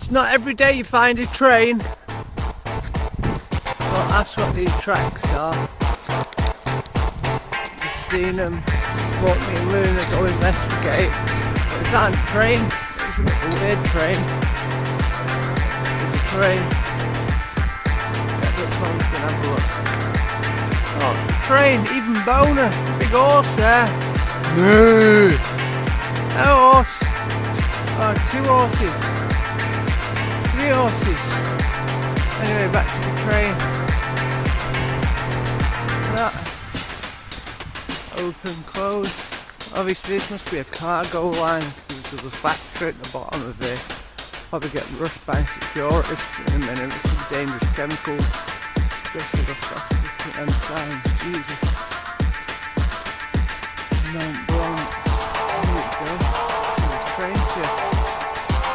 It's not every day you find a train. Well, that's what these tracks are. Just seen them. Brought me and Luna to go investigate. But we found a train. It's a bit of a weird train. There's a train. Get a bit close and have a look. Oh, train, even bonus. Big horse there. No. No horse. Oh, 2 horses. 3 horses. Anyway, back to the train. That. Open, close. Obviously this must be a cargo line because there's a factory at the bottom of it. Probably get rushed by securities in a minute with some dangerous chemicals. Especially the stuff looking at them signs. Jesus.